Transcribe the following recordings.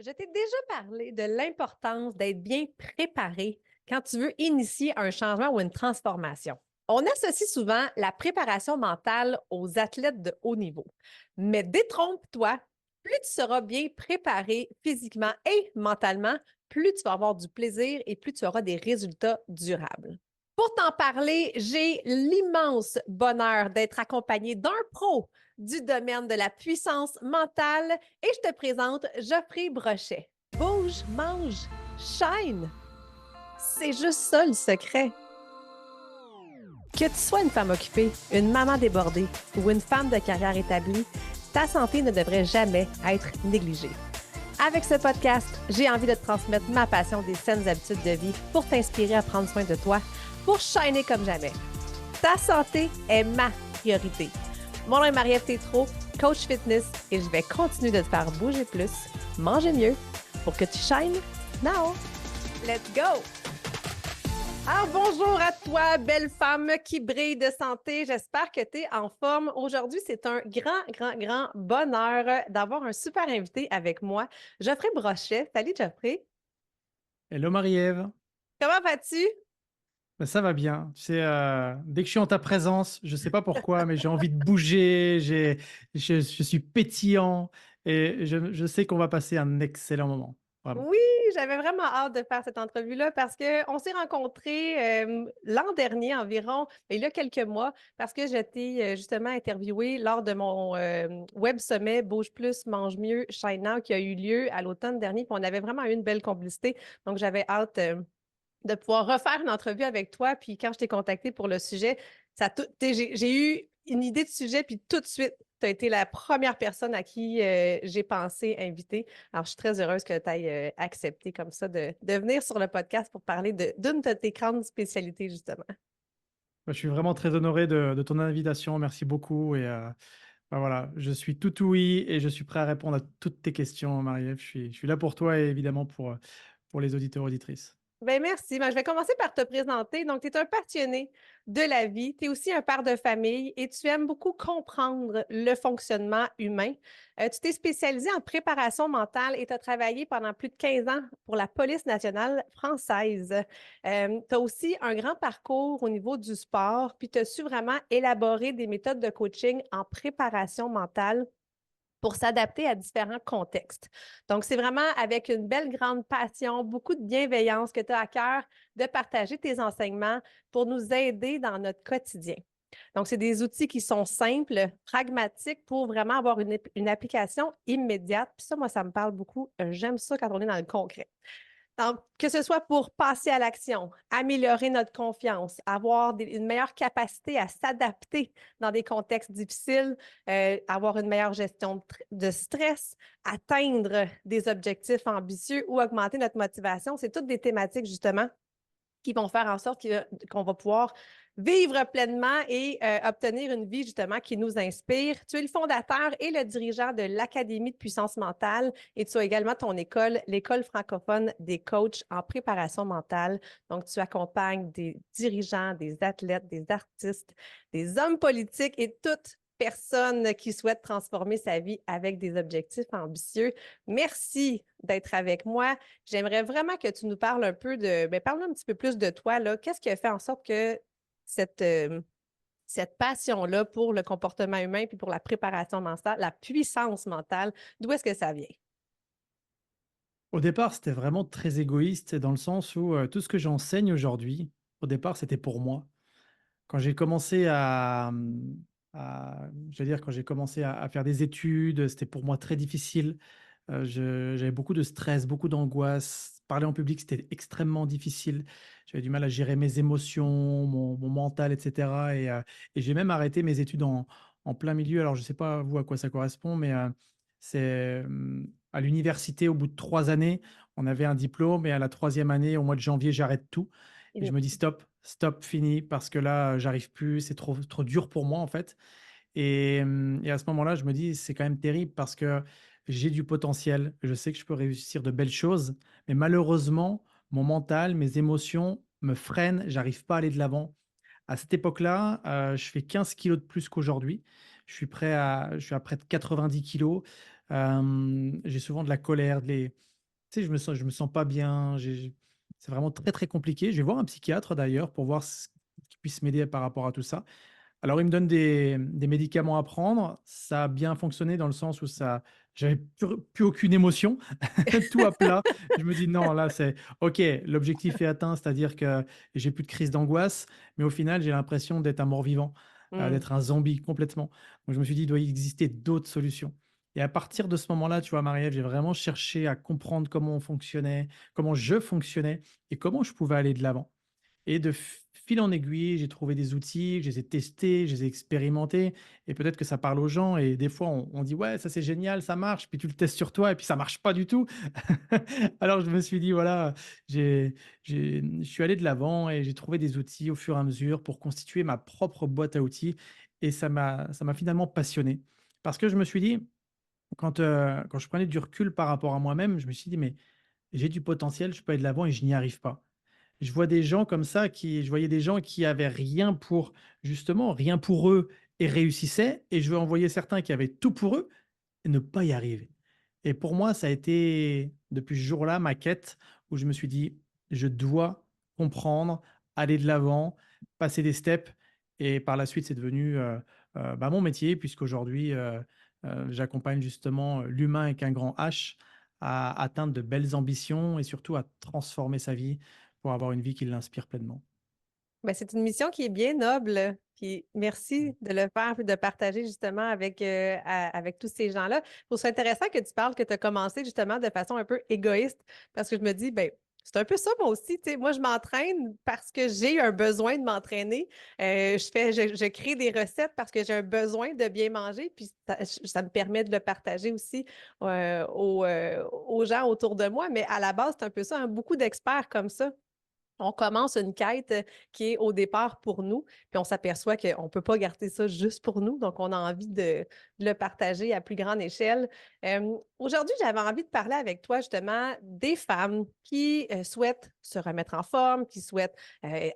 Je t'ai déjà parlé de l'importance d'être bien préparé quand tu veux initier un changement ou une transformation. On associe souvent la préparation mentale aux athlètes de haut niveau. Mais détrompe-toi, plus tu seras bien préparé physiquement et mentalement, plus tu vas avoir du plaisir et plus tu auras des résultats durables. Pour t'en parler, j'ai l'immense bonheur d'être accompagné d'un pro du domaine de la puissance mentale et je te présente Geoffrey Brochet. Bouge, mange, shine. C'est juste ça le secret. Que tu sois une femme occupée, une maman débordée ou une femme de carrière établie, ta santé ne devrait jamais être négligée. Avec ce podcast, j'ai envie de te transmettre ma passion des saines habitudes de vie pour t'inspirer à prendre soin de toi, pour shiner comme jamais. Ta santé est ma priorité. Mon nom est Marie-Ève Tétrault, coach fitness, et je vais continuer de te faire bouger plus, manger mieux, pour que tu shines now. Let's go! Alors, bonjour à toi, belle femme qui brille de santé. J'espère que tu es en forme. Aujourd'hui, c'est un grand bonheur d'avoir un super invité avec moi, Geoffrey Brochet. Salut, Geoffrey. Hello Marie-Ève. Comment vas-tu? Ben, ça va bien. Tu sais, dès que je suis en ta présence, je ne sais pas pourquoi, mais j'ai envie de bouger, je suis pétillant et je sais qu'on va passer un excellent moment. Vraiment. Oui, j'avais vraiment hâte de faire cette entrevue-là parce qu'on s'est rencontrés l'an dernier environ, il y a quelques mois, parce que je t'ai justement interviewé lors de mon web sommet Bouge plus, mange mieux, Shine Now qui a eu lieu à l'automne dernier. Puis on avait vraiment eu une belle complicité. Donc, j'avais hâte de pouvoir refaire une entrevue avec toi. Puis quand je t'ai contacté pour le sujet, j'ai eu une idée de sujet, puis tout de suite, tu as été la première personne à qui j'ai pensé inviter. Alors, je suis très heureuse que tu aies accepté comme ça de venir sur le podcast pour parler d'une de tes grandes spécialités, justement. Ben, je suis vraiment très honoré de ton invitation. Merci beaucoup. Et ben voilà, je suis tout oui et je suis prêt à répondre à toutes tes questions, Marie-Ève. Je suis là pour toi et évidemment pour les auditeurs auditrices. Ben merci. Ben, je vais commencer par te présenter. Donc, tu es un passionné de la vie, tu es aussi un père de famille et tu aimes beaucoup comprendre le fonctionnement humain. Tu t'es spécialisé en préparation mentale et tu as travaillé pendant plus de 15 ans pour la Police nationale française. Tu as aussi un grand parcours au niveau du sport, puis tu as su vraiment élaborer des méthodes de coaching en préparation mentale pour s'adapter à différents contextes. Donc, c'est vraiment avec une belle grande passion, beaucoup de bienveillance que tu as à cœur de partager tes enseignements pour nous aider dans notre quotidien. Donc, c'est des outils qui sont simples, pragmatiques pour vraiment avoir une application immédiate. Puis ça, moi, ça me parle beaucoup. J'aime ça quand on est dans le concret. Donc, que ce soit pour passer à l'action, améliorer notre confiance, avoir une meilleure capacité à s'adapter dans des contextes difficiles, avoir une meilleure gestion de stress, atteindre des objectifs ambitieux ou augmenter notre motivation, c'est toutes des thématiques justement qui vont faire en sorte qu'on va pouvoir vivre pleinement et obtenir une vie justement qui nous inspire. Tu es le fondateur et le dirigeant de l'Académie de puissance mentale et tu as également ton école, l'École francophone des coachs en préparation mentale. Donc, tu accompagnes des dirigeants, des athlètes, des artistes, des hommes politiques et toute personne qui souhaite transformer sa vie avec des objectifs ambitieux. Merci d'être avec moi. J'aimerais vraiment que tu nous parles un peu parle un petit peu plus de toi, là. Qu'est-ce qui a fait en sorte que cette, euh, cette passion-là pour le comportement humain puis pour la préparation mentale, la puissance mentale, d'où est-ce que ça vient? Au départ, c'était vraiment très égoïste dans le sens où tout ce que j'enseigne aujourd'hui, au départ, c'était pour moi. Quand j'ai commencé j'allais dire, quand j'ai commencé à faire des études, c'était pour moi très difficile. J'avais beaucoup de stress, beaucoup d'angoisse. Parler en public, c'était extrêmement difficile. J'avais du mal à gérer mes émotions, mon mental, etc. Et j'ai même arrêté mes études en plein milieu. Alors, je ne sais pas vous à quoi ça correspond, mais à l'université, au bout de 3 années, on avait un diplôme et à la troisième année, au mois de janvier, j'arrête tout. Et je me dis stop, stop, fini, parce que là, j'arrive plus, c'est trop dur pour moi, en fait. Et à ce moment-là, je me dis, c'est quand même terrible parce que j'ai du potentiel, je sais que je peux réussir de belles choses, mais malheureusement, mon mental, mes émotions me freinent, j'arrive pas à aller de l'avant. À cette époque-là, je fais 15 kilos de plus qu'aujourd'hui. Je suis à près de 90 kilos. J'ai souvent de la colère, Tu sais, je me sens pas bien, c'est vraiment très, très compliqué. Je vais voir un psychiatre d'ailleurs pour voir ce qui puisse m'aider par rapport à tout ça. Alors, il me donne des médicaments à prendre. Ça a bien fonctionné dans le sens où j'avais plus aucune émotion, tout à plat. Je me dis: «Non, là, c'est OK, l'objectif est atteint», c'est-à-dire que j'ai plus de crise d'angoisse, mais au final, j'ai l'impression d'être un mort-vivant, Mmh. d'être un zombie complètement. Donc je me suis dit: «Il doit y exister d'autres solutions» et à partir de ce moment-là, tu vois, Marie-Ève, j'ai vraiment cherché à comprendre comment on fonctionnait, comment je fonctionnais et comment je pouvais aller de l'avant. Et de fil en aiguille, j'ai trouvé des outils, je les ai testés, je les ai expérimentés et peut-être que ça parle aux gens et des fois on dit: «Ouais, ça c'est génial, ça marche», puis tu le testes sur toi et puis ça marche pas du tout. Alors je me suis dit: «Voilà, je suis allé de l'avant et j'ai trouvé des outils au fur et à mesure pour constituer ma propre boîte à outils» et ça m'a finalement passionné. Parce que je me suis dit, quand je prenais du recul par rapport à moi-même, je me suis dit: «Mais j'ai du potentiel, je peux aller de l'avant et je n'y arrive pas». Je vois des gens comme ça je voyais des gens qui avaient rien pour justement, rien pour eux et réussissaient et je en voyais certains qui avaient tout pour eux et ne pas y arriver. Et pour moi, ça a été depuis ce jour-là ma quête où je me suis dit: «Je dois comprendre, aller de l'avant, passer des steps» et par la suite, c'est devenu, bah, mon métier puisqu'aujourd'hui, j'accompagne justement, l'humain avec un grand H à atteindre de belles ambitions et surtout à transformer sa vie pour avoir une vie qui l'inspire pleinement. Ben, c'est une mission qui est bien noble, puis Mmh. merci de le faire puis de partager justement avec tous ces gens-là. Je trouve ça intéressant que tu parles que tu as commencé justement de façon un peu égoïste parce que je me dis, ben c'est un peu ça moi aussi, tu sais. Moi, je m'entraîne parce que j'ai un besoin de m'entraîner. Je crée des recettes parce que j'ai un besoin de bien manger, puis ça me permet de le partager aussi, aux gens autour de moi. Mais à la base, c'est un peu ça, hein, beaucoup d'experts comme ça on commence une quête qui est au départ pour nous, puis on s'aperçoit qu'on ne peut pas garder ça juste pour nous, donc on a envie de le partager à plus grande échelle. Aujourd'hui, j'avais envie de parler avec toi justement des femmes qui souhaitent se remettre en forme, qui souhaitent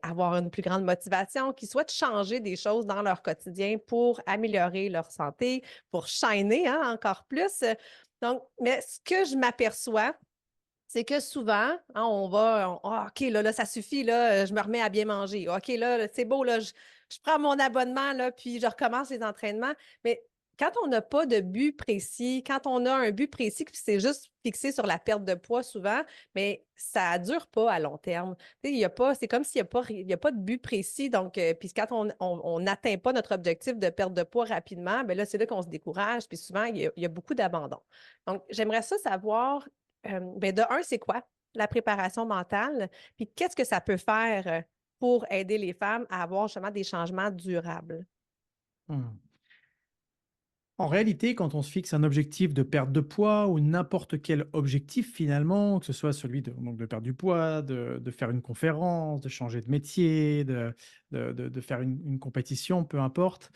avoir une plus grande motivation, qui souhaitent changer des choses dans leur quotidien pour améliorer leur santé, pour shiner hein, encore plus. Donc, mais ce que je m'aperçois, c'est que souvent, hein, «Ah OK, là, ça suffit, là, je me remets à bien manger. OK, là, c'est beau, là, je prends mon abonnement, là, puis je recommence les entraînements». Mais quand on n'a pas de but précis, quand on a un but précis, puis c'est juste fixé sur la perte de poids souvent, mais ça dure pas à long terme. Tu sais, il y a pas c'est comme s'il y a pas de but précis, donc puis quand on n'atteint pas notre objectif de perte de poids rapidement, bien là, c'est là qu'on se décourage, puis souvent, il y a beaucoup d'abandon. Donc j'aimerais ça savoir ben, de un, c'est quoi la préparation mentale? Puis qu'est-ce que ça peut faire, pour aider les femmes à avoir justement des changements durables? Mmh. En réalité, quand on se fixe un objectif de perte de poids ou n'importe quel objectif finalement, que ce soit celui de perdre du poids, de faire une conférence, de changer de métier, de faire une compétition, peu importe.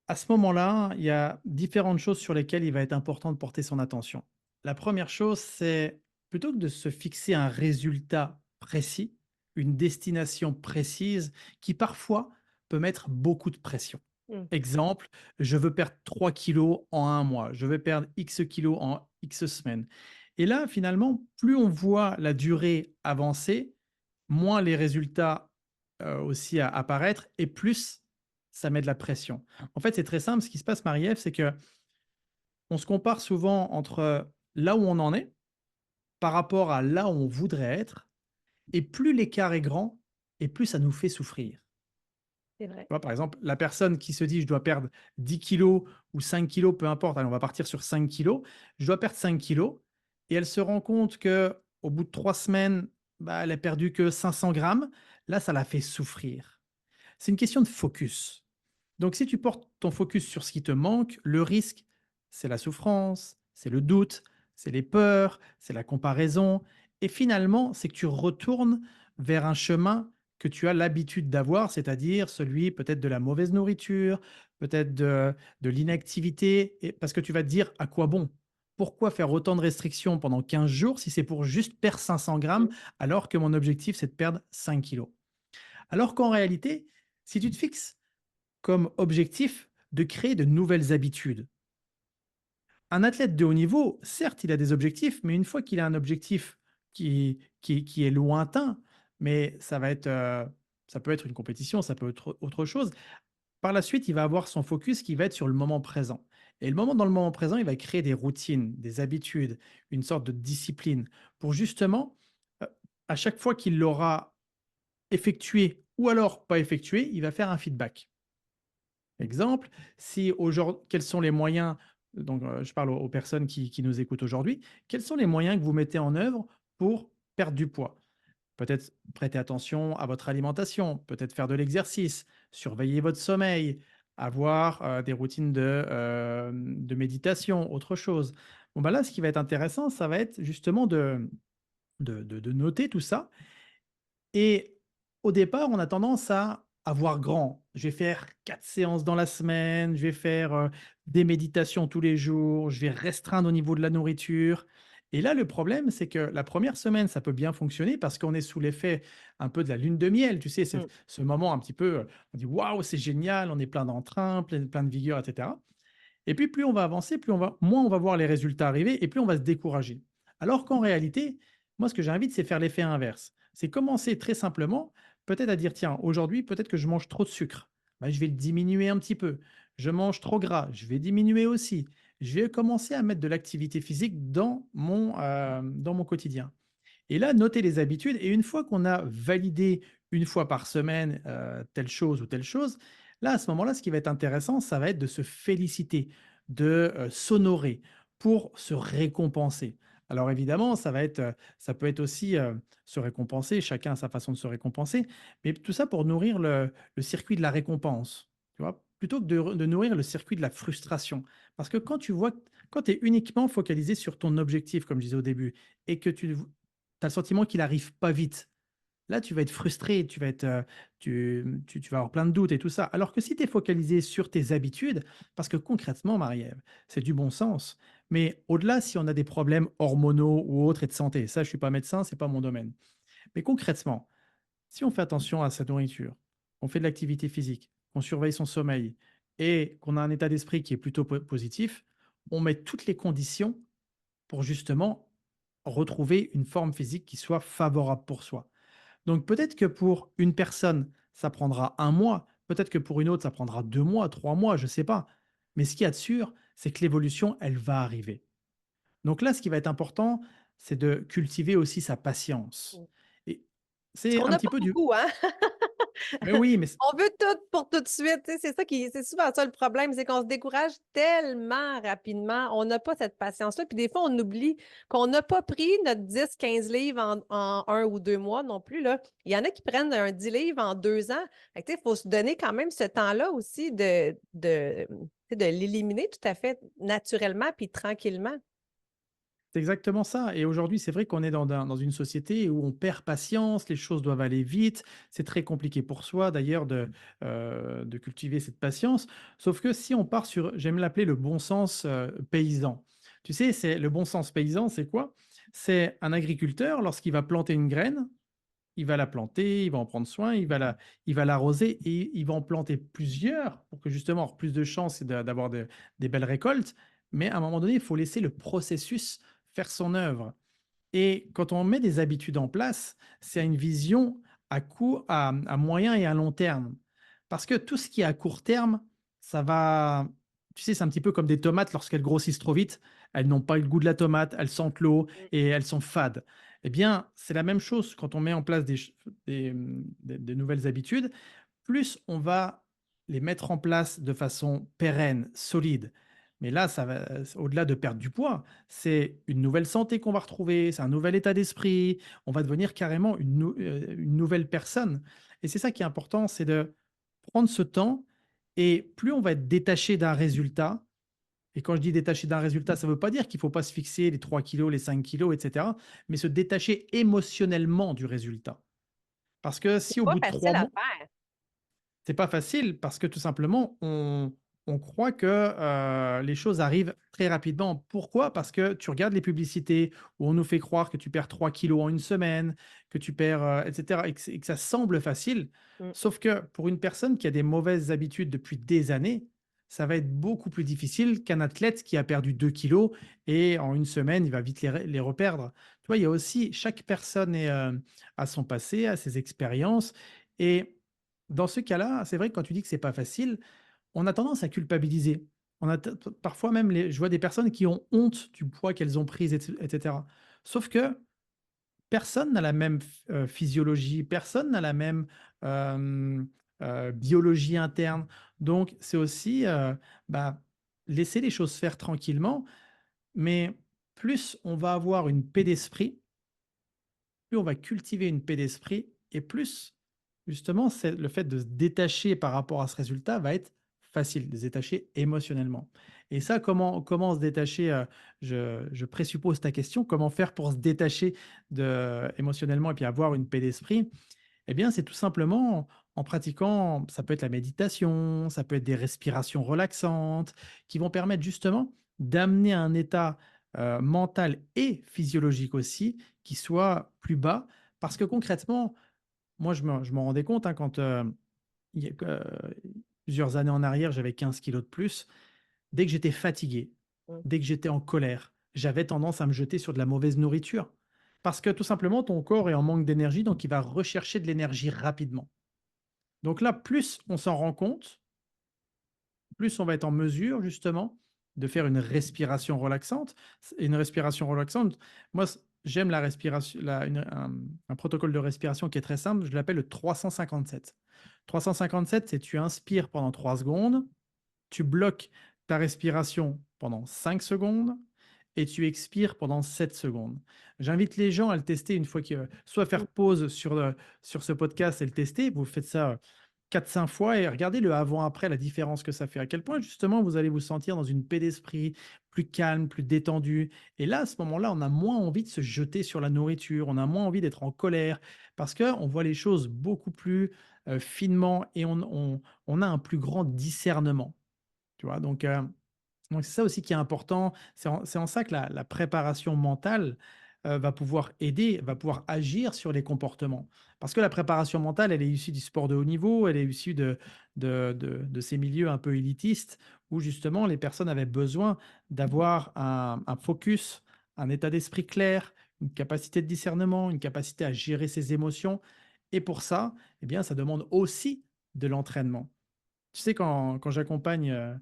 À ce moment-là, il y a différentes choses sur lesquelles il va être important de porter son attention. La première chose, c'est plutôt que de se fixer un résultat précis, une destination précise qui parfois peut mettre beaucoup de pression. Mmh. Exemple, je veux perdre 3 kilos en un mois, je veux perdre X kilos en X semaines. Et là, finalement, plus on voit la durée avancer, moins les résultats aussi apparaître et plus ça met de la pression. En fait, c'est très simple. Ce qui se passe, Marie-Ève, c'est que on se compare souvent entre là où on en est par rapport à là où on voudrait être. Et plus l'écart est grand, et plus ça nous fait souffrir. C'est vrai. Tu vois, par exemple, la personne qui se dit: «Je dois perdre 10 kilos ou 5 kilos, peu importe, allez, on va partir sur 5 kilos. Je dois perdre 5 kilos» et elle se rend compte que au bout de 3 semaines, bah, elle a perdu que 500 grammes. Là, ça la fait souffrir. C'est une question de focus. Donc si tu portes ton focus sur ce qui te manque, le risque, c'est la souffrance, c'est le doute, c'est les peurs, c'est la comparaison et finalement, c'est que tu retournes vers un chemin que tu as l'habitude d'avoir, c'est-à-dire celui peut-être de la mauvaise nourriture, peut-être de l'inactivité et parce que tu vas te dire: «À quoi bon? Pourquoi faire autant de restrictions pendant 15 jours si c'est pour juste perdre 500 grammes Mmh. alors que mon objectif, c'est de perdre 5 kilos?» Alors qu'en réalité, si tu te fixes comme objectif de créer de nouvelles habitudes. Un athlète de haut niveau, certes, il a des objectifs, mais une fois qu'il a un objectif qui est lointain, mais ça peut être une compétition, ça peut être autre chose. Par la suite, il va avoir son focus qui va être sur le moment présent. Et dans le moment présent, il va créer des routines, des habitudes, une sorte de discipline pour justement, heu, à chaque fois qu'il l'aura effectué ou alors pas effectué, il va faire un feedback. Exemple, si aujourd'hui, quels sont les moyens, donc je parle aux personnes qui nous écoutent aujourd'hui, quels sont les moyens que vous mettez en œuvre pour perdre du poids? Peut-être prêter attention à votre alimentation, peut-être faire de l'exercice, surveiller votre sommeil, avoir, des routines de méditation, autre chose. Bon, bah, là, ce qui va être intéressant, ça va être justement de noter tout ça et au départ, on a tendance à avoir grand. Je vais faire 4 séances dans la semaine, je vais faire, des méditations tous les jours, je vais restreindre au niveau de la nourriture et là, le problème, c'est que la première semaine, ça peut bien fonctionner parce qu'on est sous l'effet un peu de la lune de miel, tu sais? Mmh. Ce moment un petit peu, on dit: «Waouh, c'est génial!» On est plein d'entrain, plein de vigueur et cetera et puis plus on va avancer, moins on va voir les résultats arriver et plus on va se décourager. Alors qu'en réalité, moi ce que j'invite, c'est faire l'effet inverse. C'est commencer très simplement, peut-être à dire: «Tiens, aujourd'hui, peut-être que je mange trop de sucre. Bah, je vais le diminuer un petit peu. Je mange trop gras, je vais diminuer aussi. Je vais commencer à mettre de l'activité physique dans mon quotidien». Et là, noter les habitudes et une fois qu'on a validé une fois par semaine, telle chose, là, à ce moment-là, ce qui va être intéressant, ça va être de se féliciter, s'honorer pour se récompenser. Alors évidemment, ça peut être aussi, se récompenser, chacun a sa façon de se récompenser, mais tout ça pour nourrir le circuit de la récompense, tu vois? Plutôt que de nourrir le circuit de la frustration. Parce que quand tu es uniquement focalisé sur ton objectif, comme je disais au début, et que tu tu as le sentiment qu'il arrive pas vite. Là, tu vas être frustré, tu vas avoir plein de doutes et tout ça. Alors que si tu es focalisé sur tes habitudes, parce que concrètement, Marie-Ève, c'est du bon sens. Mais au-delà, si on a des problèmes hormonaux ou autres et de santé, ça, je suis pas médecin, c'est pas mon domaine. Mais concrètement, si on fait attention à sa nourriture, on fait de l'activité physique, on surveille son sommeil et qu'on a un état d'esprit qui est plutôt positif, on met toutes les conditions pour justement retrouver une forme physique qui soit favorable pour soi. Donc peut-être que pour une personne, ça prendra un mois, peut-être que pour une autre, ça prendra 2 mois, 3 mois, je ne sais pas. Mais ce qu'il y a de sûr, c'est que l'évolution, elle va arriver. Donc là, ce qui va être important, c'est de cultiver aussi sa patience. Mmh. Et Parce c'est qu'on un n'a petit pas peu du beaucoup, hein? mais oui, mais On veut tout pour tout de suite, tu sais, c'est souvent ça le problème, c'est qu'on se décourage tellement rapidement, on n'a pas cette patience-là, puis des fois, on oublie qu'on n'a pas pris notre 10, 15 livres en 1 ou 2 mois non plus, là. Il y en a qui prennent un 10 livres en 2 ans. Fait que tu sais, il faut se donner quand même ce temps-là aussi tu sais, de l'éliminer tout à fait naturellement puis tranquillement. c'est exactement ça et aujourd'hui, c'est vrai qu'on est dans une société où on perd patience, les choses doivent aller vite. C'est très compliqué pour soi d'ailleurs de cultiver cette patience. Sauf que si on part sur j'aime l'appeler le bon sens, paysan. Tu sais, c'est le bon sens paysan, c'est quoi? C'est un agriculteur lorsqu'il va planter une graine, il va la planter, il va en prendre soin, il va l'arroser et il va en planter plusieurs pour que justement avoir plus de chances d'avoir des belles récoltes. Mais à un moment donné, il faut laisser le processus faire son œuvre. Et quand on met des habitudes en place, c'est à une vision à moyen et à long terme. Parce que tout ce qui est à court terme, ça va, tu sais, c'est un petit peu comme des tomates lorsqu'elles grossissent trop vite, elles n'ont pas le goût de la tomate, elles sentent l'eau et elles sont fades. Eh bien, c'est la même chose quand on met en place des nouvelles habitudes, plus on va les mettre en place de façon pérenne, solide. Mais là, ça va, au-delà de perdre du poids, c'est une nouvelle santé qu'on va retrouver, c'est un nouvel état d'esprit, on va devenir carrément une nouvelle personne et c'est ça qui est important, c'est de prendre ce temps et plus on va être détaché d'un résultat et quand je dis détaché d'un résultat, ça ne veut pas dire qu'il ne faut pas se fixer les 3 kilos, les 5 kilos, et cetera, mais se détacher émotionnellement du résultat. Parce que si C'est au pas bout de 3 facile à mois faire. c'est pas facile parce que tout simplement, on croit que, les choses arrivent très rapidement. Pourquoi? Parce que tu regardes les publicités où on nous fait croire que tu perds 3 kilos en une semaine, que tu perds, et cetera et que ça semble facile. Mmh. Sauf que pour une personne qui a des mauvaises habitudes depuis des années, ça va être beaucoup plus difficile qu'un athlète qui a perdu 2 kilos et en une semaine, il va vite les reperdre. Tu vois, il y a aussi chaque personne a son passé, a ses expériences et dans ce cas-là, c'est vrai que quand tu dis que c'est pas facile, on a tendance à culpabiliser. On a parfois même je vois des personnes qui ont honte du poids qu'elles ont pris et cetera. Sauf que personne n'a la même physiologie, personne n'a la même, hem, biologie interne. Donc c'est aussi, bah, laisser les choses faire tranquillement, mais plus on va avoir une paix d'esprit, plus on va cultiver une paix d'esprit et plus, justement, c'est le fait de se détacher par rapport à ce résultat va être facile, de se détacher émotionnellement. Et ça, comment se détacher, je présuppose ta question, comment faire pour se détacher émotionnellement et puis avoir une paix d'esprit? Eh bien, c'est tout simplement en pratiquant, ça peut être la méditation, ça peut être des respirations relaxantes qui vont permettre justement d'amener un état mental et physiologique aussi qui soit plus bas. Parce que concrètement, moi, je m'en rendais compte hein, quand il y a plusieurs années en arrière, j'avais 15 kilos de plus. Dès que j'étais fatigué, Mmh. dès que j'étais en colère, j'avais tendance à me jeter sur de la mauvaise nourriture. Parce que tout simplement, ton corps est en manque d'énergie, donc il va rechercher de l'énergie rapidement. Donc là, plus on s'en rend compte, plus on va être en mesure justement de faire une respiration relaxante. Une respiration relaxante, moi, j'aime la respiration, un protocole de respiration qui est très simple, je l'appelle le 357. 357, c'est tu inspires pendant 3 secondes, tu bloques ta respiration pendant 5 secondes et tu expires pendant 7 secondes. J'invite les gens à le tester une fois que soit Mmh. faire pause sur ce podcast et le tester. Vous faites ça 4-5 fois et regardez le avant-après, la différence que ça fait. À quel point justement vous allez vous sentir dans une paix d'esprit, plus calme, plus détendu. Et là, à ce moment-là, on a moins envie de se jeter sur la nourriture, on a moins envie d'être en colère parce qu'on voit les choses beaucoup plus finement et on a un plus grand discernement. Tu vois? Donc c'est ça aussi qui est important. C'est en ça que la préparation mentale, va pouvoir aider, va pouvoir agir sur les comportements. Parce que la préparation mentale, elle est issue du sport de haut niveau, elle est issue de ces milieux un peu élitistes où justement les personnes avaient besoin d'avoir un focus, un état d'esprit clair, une capacité de discernement, une capacité à gérer ses émotions et pour ça, eh bien, ça demande aussi de l'entraînement. Tu sais, quand j'accompagne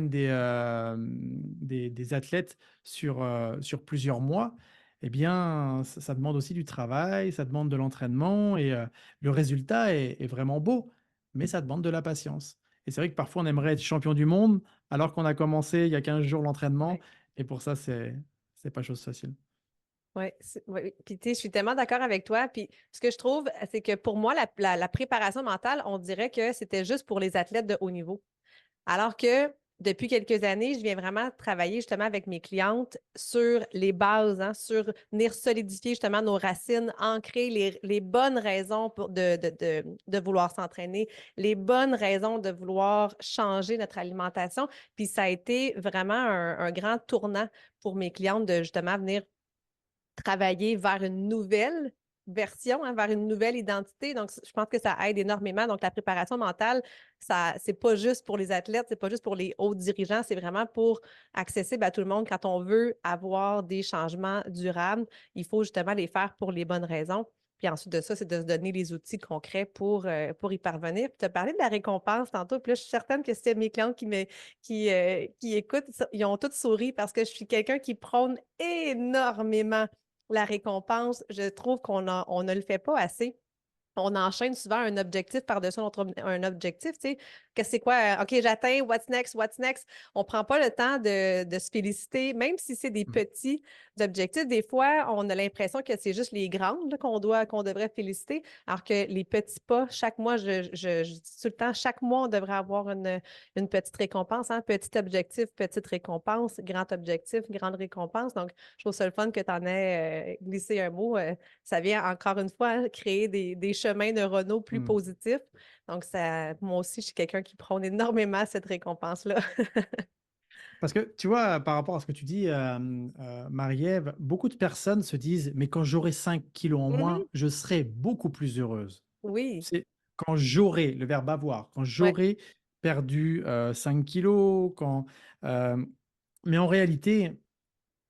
des athlètes sur plusieurs mois, eh bien, ça demande aussi du travail, ça demande de l'entraînement et le résultat est vraiment beau, mais ça demande de la patience. Et c'est vrai que parfois on aimerait être champion du monde alors qu'on a commencé il y a 15 jours l'entraînement Ouais. et pour ça, c'est pas chose facile. Ouais, oui, puis tu sais, je suis tellement d'accord avec toi. Puis ce que je trouve, c'est que pour moi, la préparation mentale, on dirait que c'était juste pour les athlètes de haut niveau. Alors que depuis quelques années, je viens vraiment travailler justement avec mes clientes sur les bases, hein, sur venir solidifier justement nos racines, ancrer les bonnes raisons de vouloir s'entraîner, les bonnes raisons de vouloir changer notre alimentation. Puis ça a été vraiment un grand tournant pour mes clientes de justement venir travailler vers une nouvelle version, hein, vers une nouvelle identité. Donc, je pense que ça aide énormément. Donc, la préparation mentale, ça, c'est pas juste pour les athlètes, c'est pas juste pour les hauts dirigeants, c'est vraiment pour accessible à tout le monde. Quand on veut avoir des changements durables, il faut justement les faire pour les bonnes raisons. Puis ensuite de ça, c'est de se donner les outils concrets pour y parvenir. Puis tu as parlé de la récompense tantôt. Puis là, je suis certaine que c'est mes clientes qui écoutent, ils ont toutes souri parce que je suis quelqu'un qui prône énormément la récompense. Je trouve on ne le fait pas assez. On enchaîne souvent un objectif par-dessus un objectif, tu sais. Que c'est quoi? OK, j'atteins, what's next, what's next? On prend pas le temps de se féliciter, même si c'est des Mmh. petits objectifs. Des fois, on a l'impression que c'est juste les grandes là, qu'on devrait féliciter, alors que les petits pas, chaque mois, je dis tout le temps, chaque mois, on devrait avoir une petite récompense, hein. Petit objectif, petite récompense, grand objectif, grande récompense. Donc, je trouve ça le fun que tu en aies glissé un mot. Ça vient encore une fois hein, créer des chemins neuronaux plus Mmh. positifs. Donc, ça, moi aussi, je suis quelqu'un qui prône énormément cette récompense-là. Parce que tu vois, par rapport à ce que tu dis, Marie-Ève, beaucoup de personnes se disent: «Mais quand j'aurai 5 kilos en Mhm. moins, je serai beaucoup plus heureuse». Oui, C'est quand j'aurai, le verbe avoir, quand ouais. j'aurai perdu 5 kilos, quand, hem mais en réalité,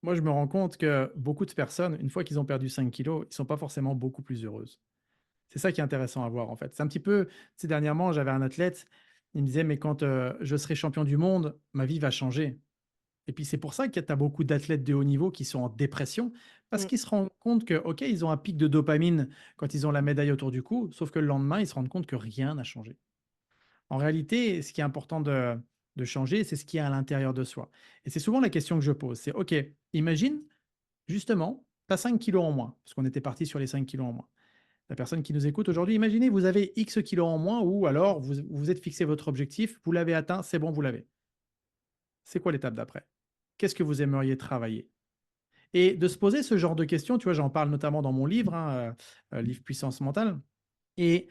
moi, je me rends compte que beaucoup de personnes, une fois qu'ils ont perdu 5 kilos, ils sont pas forcément beaucoup plus heureuses. C'est ça qui est intéressant à voir, en fait. C'est un petit peu, tu sais, dernièrement, j'avais un athlète, il me disait: «Mais quand, je serai champion du monde, ma vie va changer». Et puis c'est pour ça que tu as beaucoup d'athlètes de haut niveau qui sont en dépression, parce Mmh, qu'ils se rendent compte que, OK, ils ont un pic de dopamine quand ils ont la médaille autour du cou, sauf que le lendemain, ils se rendent compte que rien n'a changé. En réalité, ce qui est important de changer, c'est ce qui est à l'intérieur de soi. Et c'est souvent la question que je pose, c'est: «OK, imagine, justement, tu as 5 kilos en moins», parce qu'on était parti sur les 5 kilos en moins. La personne qui nous écoute aujourd'hui, imaginez, vous avez X kilos en moins, ou alors vous vous êtes fixé votre objectif, vous l'avez atteint, c'est bon, vous l'avez. C'est quoi l'étape d'après? Qu'est-ce que vous aimeriez travailler? Et de se poser ce genre de questions, tu vois, j'en parle notamment dans mon livre, hein, livre Puissance mentale, et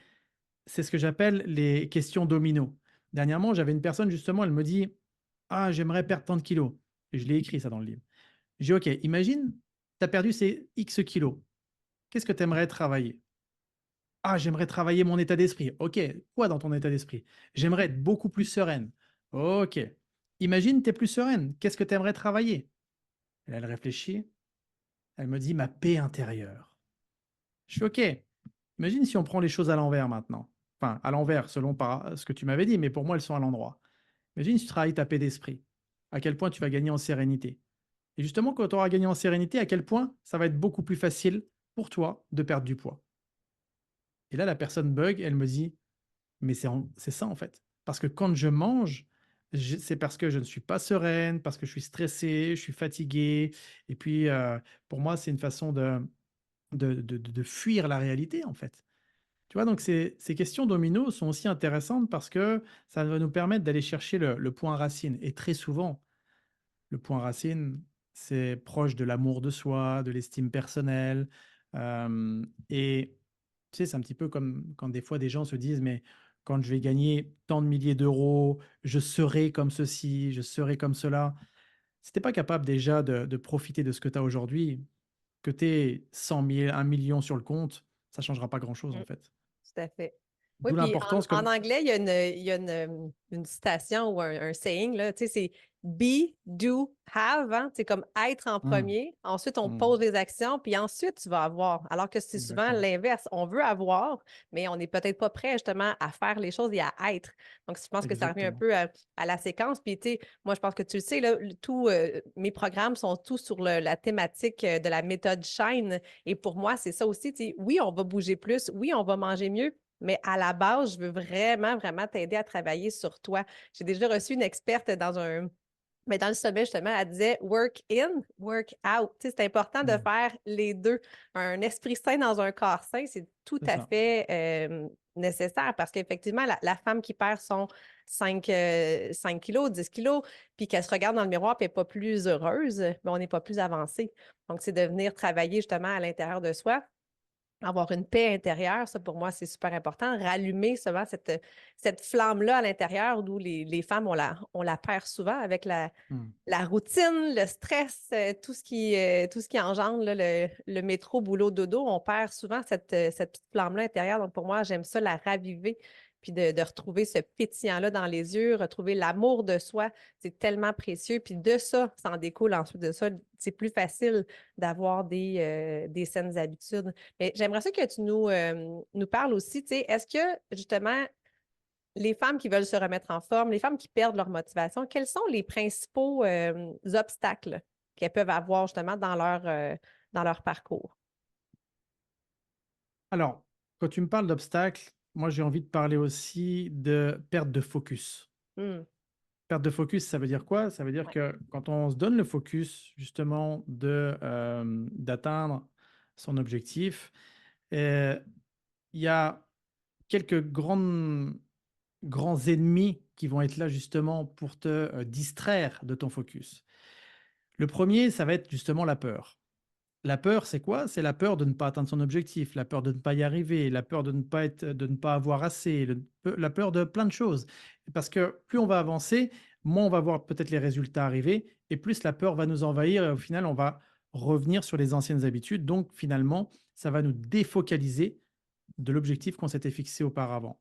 c'est ce que j'appelle les questions domino. Dernièrement, j'avais une personne justement, elle me dit: «Ah, j'aimerais perdre tant de kilos», et je l'ai écrit ça dans le livre. J'ai dit: «OK, imagine, tu as perdu ces X kilos. Qu'est-ce que tu aimerais travailler?» «Ah, j'aimerais travailler mon état d'esprit». «OK, quoi dans ton état d'esprit?» «J'aimerais être beaucoup plus sereine». «OK. Imagine, tu es plus sereine. Qu'est-ce que tu aimerais travailler?» Et là, elle réfléchit, elle me dit: «Ma paix intérieure». Je fais: «OK, imagine si on prend les choses à l'envers maintenant». Enfin, à l'envers selon ce que tu m'avais dit, mais pour moi, elles sont à l'endroit. Imagine si tu travailles ta paix d'esprit, à quel point tu vas gagner en sérénité. Et justement, quand tu auras gagné en sérénité, à quel point ça va être beaucoup plus facile pour toi de perdre du poids. Et là, la personne bug, elle me dit: «Mais c'est ça, en fait. Parce que quand je mange, c'est parce que je ne suis pas sereine, parce que je suis stressée, je suis fatiguée, et puis, pour moi, c'est une façon de fuir la réalité, en fait». Tu vois? Donc ces questions domino sont aussi intéressantes parce que ça va nous permettre d'aller chercher le point racine, et très souvent, le point racine, c'est proche de l'amour de soi, de l'estime personnelle, et tu sais, c'est un petit peu comme quand des fois des gens se disent: «Mais quand je vais gagner tant de milliers d'euros, je serai comme ceci, je serai comme cela». Si tu es pas capable déjà de profiter de ce que tu as aujourd'hui, que tu aies 100 000, 1 000 000 sur le compte, ça changera pas grand-chose, mmh. en fait. Tout à fait. Oui, D'où puis l'importance en comme anglais, il y a une citation ou un saying, là, tu sais, c'est be, do, have, hein, c'est comme être en mmh, premier, ensuite on mmh, pose les actions, puis ensuite tu vas avoir. Alors que c'est souvent exactement. l'inverse. On veut avoir, mais on n'est peut-être pas prêt justement à faire les choses et à être. Donc, je pense que ça revient un Exactement. peu à la séquence. Puis, tu sais, moi, je pense que tu le sais, là, mes programmes sont tous sur la thématique de la méthode Shine. Et pour moi, c'est ça aussi. Tu sais, oui, on va bouger plus, oui, on va manger mieux, mais à la base, je veux vraiment, vraiment t'aider à travailler sur toi. J'ai déjà reçu une experte dans le sommet, justement, elle disait work in, work out. Tu sais, c'est important de Mmh, faire les deux. Un esprit sain dans un corps sain, c'est tout c'est à ça. fait nécessaire parce qu'effectivement, la femme qui perd son 5 kilos, 10 kilos, puis qu'elle se regarde dans le miroir et n'est pas plus heureuse, ben, on n'est pas plus avancé. Donc, c'est de venir travailler justement à l'intérieur de soi. Avoir une paix intérieure, ça pour moi, c'est super important. Rallumer souvent cette flamme-là à l'intérieur d'où les femmes, on la perd souvent avec Mmh. la routine, le stress, tout ce qui engendre là, le métro, boulot, dodo. On perd souvent cette petite flamme-là intérieure. Donc pour moi, j'aime ça la raviver, puis de retrouver ce pétillant-là dans les yeux, retrouver l'amour de soi. C'est tellement précieux. Puis de ça, ça en découle ensuite de ça. C'est plus facile d'avoir des saines habitudes. Mais j'aimerais ça que tu nous parles aussi, tu sais, est-ce que justement, les femmes qui veulent se remettre en forme, les femmes qui perdent leur motivation, quels sont les principaux obstacles qu'elles peuvent avoir justement dans leur parcours? Alors, quand tu me parles d'obstacles, moi, j'ai envie de parler aussi de perte de focus. Hmm, Perte de focus, ça veut dire quoi? Ça veut dire ouais. que quand on se donne le focus justement d'atteindre son objectif, heu, il y a quelques grands ennemis qui vont être là justement pour te, distraire de ton focus. Le premier, ça va être justement la peur. La peur, c'est quoi? C'est la peur de ne pas atteindre son objectif, la peur de ne pas y arriver, la peur de ne pas avoir assez, la peur de plein de choses. Parce que plus on va avancer, moins on va voir peut-être les résultats arriver, et plus la peur va nous envahir, et au final, on va revenir sur les anciennes habitudes. Donc finalement, ça va nous défocaliser de l'objectif qu'on s'était fixé auparavant.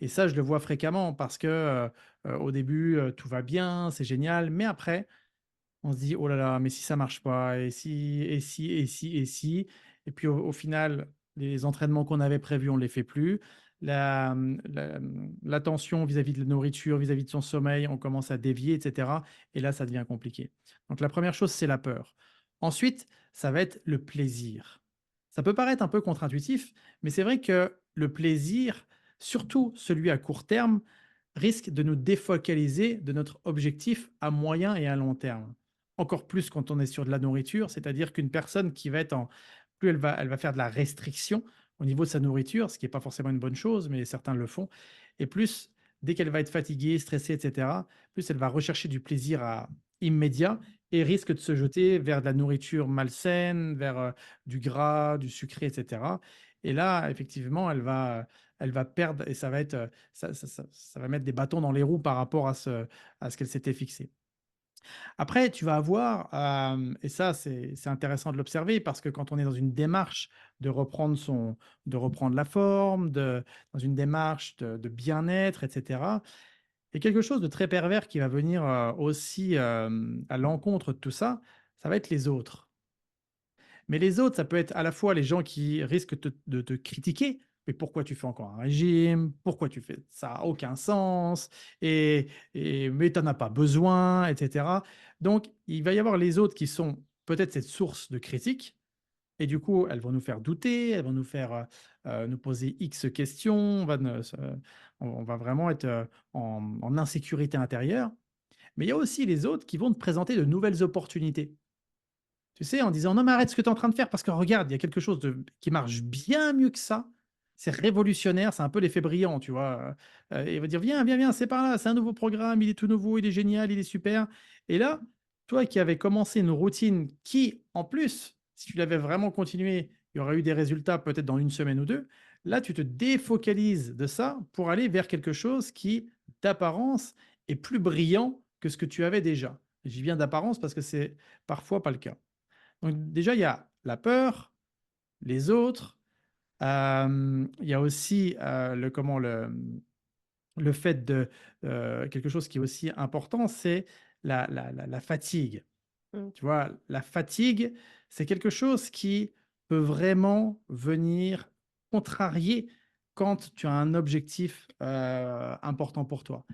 Et ça, je le vois fréquemment parce que, au début, tout va bien, c'est génial, mais après, on se dit: «Oh là là, mais si ça marche pas et si et si et si et si?» Et puis au final, les entraînements qu'on avait prévus, on les fait plus. L'attention vis-à-vis de la nourriture, vis-à-vis de son sommeil, on commence à dévier et cetera et là, ça devient compliqué. Donc la première chose, c'est la peur. Ensuite, ça va être le plaisir. Ça peut paraître un peu contre-intuitif, mais c'est vrai que le plaisir, surtout celui à court terme, risque de nous défocaliser de notre objectif à moyen et à long terme. Encore plus quand on est sur de la nourriture, c'est-à-dire qu'une personne qui va être en plus elle va faire de la restriction au niveau de sa nourriture, ce qui est pas forcément une bonne chose, mais certains le font et plus dès qu'elle va être fatiguée, stressée et cetera, plus elle va rechercher du plaisir à immédiat et risque de se jeter vers de la nourriture malsaine, vers, du gras, du sucré et cetera et là, effectivement, elle va perdre et ça va être, ça va mettre des bâtons dans les roues par rapport à ce qu'elle s'était fixé. Après, tu vas avoir, et ça, c'est intéressant de l'observer parce que quand on est dans une démarche de reprendre la forme, dans une démarche de bien-être, et cetera, il y a quelque chose de très pervers qui va venir, aussi, à l'encontre de tout ça, ça va être les autres. Mais les autres, ça peut être à la fois les gens qui risquent de te critiquer. Mais pourquoi tu fais encore un régime? Pourquoi tu fais ça a aucun sens mais tu en as pas besoin et cetera. Donc il va y avoir les autres qui sont peut-être cette source de critique et du coup, elles vont nous faire douter, elles vont nous faire, nous poser X questions, on va vraiment être, en insécurité intérieure. Mais il y a aussi les autres qui vont te présenter de nouvelles opportunités. Tu sais, en disant: «Non, mais arrête ce que tu es en train de faire parce que regarde, il y a quelque chose qui marche bien mieux que ça. C'est révolutionnaire», c'est un peu l'effet brillant, tu vois? Il va dire: «Viens, viens, viens, c'est par là, c'est un nouveau programme, il est tout nouveau, il est génial, il est super» et là, toi qui avais commencé une routine qui, en plus, si tu l'avais vraiment continué, il y aurait eu des résultats peut-être dans une semaine ou 2. Là, tu te défocalises de ça pour aller vers quelque chose qui, d'apparence, est plus brillant que ce que tu avais déjà. Et j'y viens d'apparence parce que c'est parfois pas le cas. Donc déjà, il y a la peur, les autres, il y a aussi, le fait de, quelque chose qui est aussi important, c'est la fatigue. Mmh. Tu vois? La fatigue, c'est quelque chose qui peut vraiment venir contrarier quand tu as un objectif, important pour toi.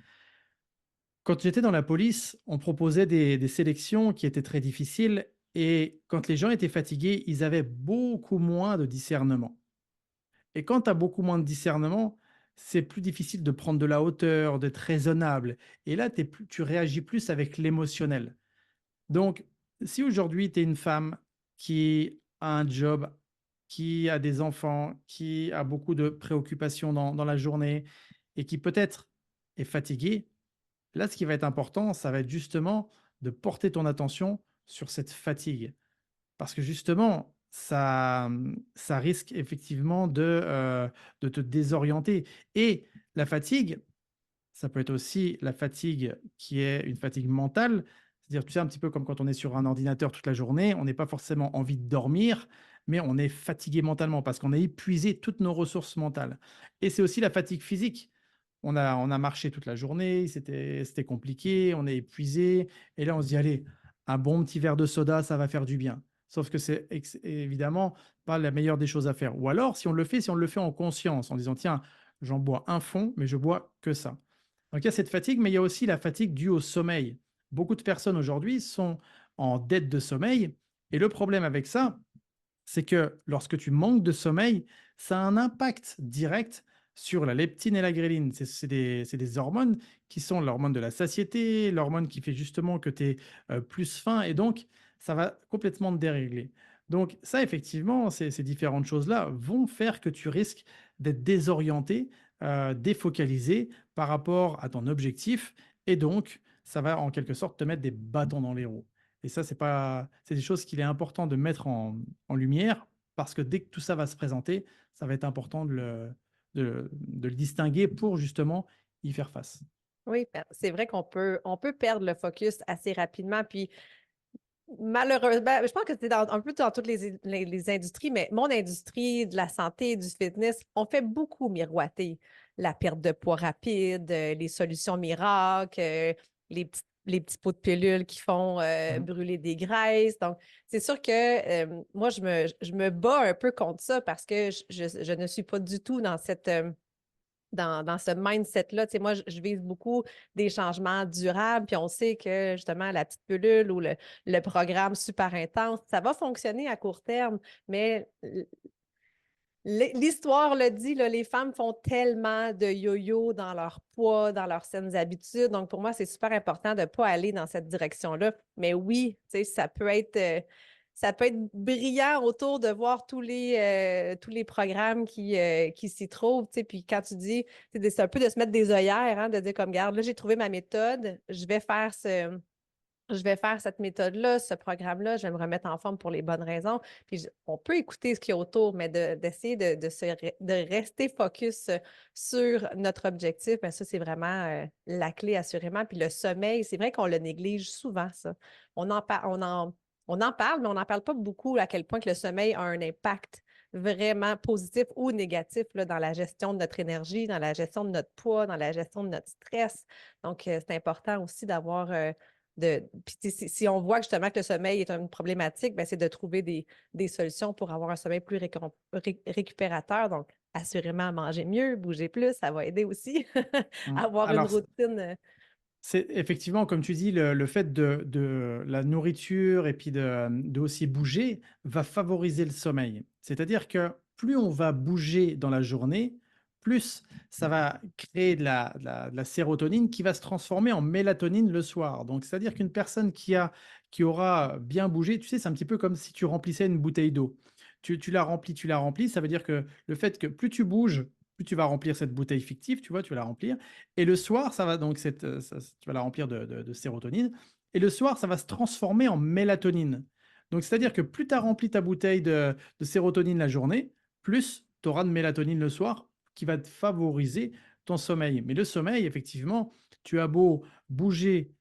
Quand j'étais dans la police, on proposait des sélections qui étaient très difficiles et quand les gens étaient fatigués, ils avaient beaucoup moins de discernement. Et quand tu as beaucoup moins de discernement, c'est plus difficile de prendre de la hauteur, d'être raisonnable. Et là, tu réagis plus avec l'émotionnel. Donc, si aujourd'hui tu es une femme qui a un job, qui a des enfants, qui a beaucoup de préoccupations dans la journée et qui peut-être est fatiguée, là, ce qui va être important, ça va être justement de porter ton attention sur cette fatigue. Parce que justement, ça risque effectivement de te désorienter. Et la fatigue, ça peut être aussi la fatigue qui est une fatigue mentale. C'est-à-dire, tu sais, un petit peu comme quand on est sur un ordinateur toute la journée, on n'est pas forcément envie de dormir, mais on est fatigué mentalement parce qu'on a épuisé toutes nos ressources mentales. Et c'est aussi la fatigue physique. On a marché toute la journée, c'était compliqué, on est épuisé. Et là, on se dit, allez, un bon petit verre de soda, ça va faire du bien. Sauf que c'est évidemment pas la meilleure des choses à faire. Ou alors, si on le fait en conscience, en disant, tiens, j'en bois un fond, mais je bois que ça. Donc il y a cette fatigue, mais il y a aussi la fatigue due au sommeil. Beaucoup de personnes aujourd'hui sont en dette de sommeil et le problème avec ça, c'est que lorsque tu manques de sommeil, ça a un impact direct sur la leptine et la gréline. C'est des hormones qui sont l'hormone de la satiété, l'hormone qui fait justement que tu es plus faim et donc ça va complètement te dérégler. Donc ça, effectivement, ces différentes choses-là vont faire que tu risques d'être désorienté, défocalisé par rapport à ton objectif et donc ça va en quelque sorte te mettre des bâtons dans les roues. Et ça, c'est des choses qu'il est important de mettre en lumière parce que dès que tout ça va se présenter, ça va être important de le distinguer pour justement y faire face. Oui, c'est vrai qu'on peut perdre le focus assez rapidement. Puis Malheureusement, je pense que c'est un peu dans toutes les industries, mais mon industrie de la santé, du fitness, on fait beaucoup miroiter la perte de poids rapide, les solutions miracles, les petits pots de pilules qui font Mmh. brûler des graisses. Donc, c'est sûr que moi, je me bats un peu contre ça parce que je ne suis pas du tout dans dans ce mindset-là. Tu sais, moi, je vise beaucoup des changements durables, puis on sait que justement, la petite pilule ou le programme super intense, ça va fonctionner à court terme, mais l'histoire le dit, là, les femmes font tellement de yo-yo dans leur poids, dans leurs saines habitudes. Donc, pour moi, c'est super important de ne pas aller dans cette direction-là. Mais oui, tu sais, ça peut être brillant autour de voir tous les programmes qui s'y trouvent. Tu sais. Puis quand tu dis, c'est un peu de se mettre des œillères, hein, de dire comme, garde, là, j'ai trouvé ma méthode, je vais faire cette méthode-là, ce programme-là, je vais me remettre en forme pour les bonnes raisons. Puis on peut écouter ce qu'il y a autour, mais d'essayer de rester focus sur notre objectif, bien, ça, c'est vraiment la clé, assurément. Puis le sommeil, c'est vrai qu'on le néglige souvent, ça. On en, par- on en parle, mais on n'en parle pas beaucoup à quel point que le sommeil a un impact vraiment positif ou négatif là, dans la gestion de notre énergie, dans la gestion de notre poids, dans la gestion de notre stress. Donc, c'est important aussi d'avoir puis si on voit que justement que le sommeil est une problématique, ben, c'est de trouver des solutions pour avoir un sommeil plus récupérateur. Donc, assurément, manger mieux, bouger plus, ça va aider aussi. Mmh. Avoir une Alors routine. c'est effectivement, comme tu dis, le fait de la nourriture et puis de aussi bouger va favoriser le sommeil. C'est-à-dire que plus on va bouger dans la journée, plus ça va créer de la sérotonine qui va se transformer en mélatonine le soir. Donc, c'est-à-dire qu'une personne qui aura bien bougé, tu sais, c'est un petit peu comme si tu remplissais une bouteille d'eau. Tu la remplis, ça veut dire que le fait que plus tu bouges, plus tu vas remplir cette bouteille fictive, tu vois, tu vas la remplir. Et le soir, ça va donc tu vas la remplir de sérotonine. Et le soir, ça va se transformer en mélatonine. Donc, c'est-à-dire que plus tu as rempli ta bouteille de sérotonine la journée, plus tu auras de mélatonine le soir qui va te favoriser ton sommeil. Mais le sommeil, effectivement, tu as beau bouger,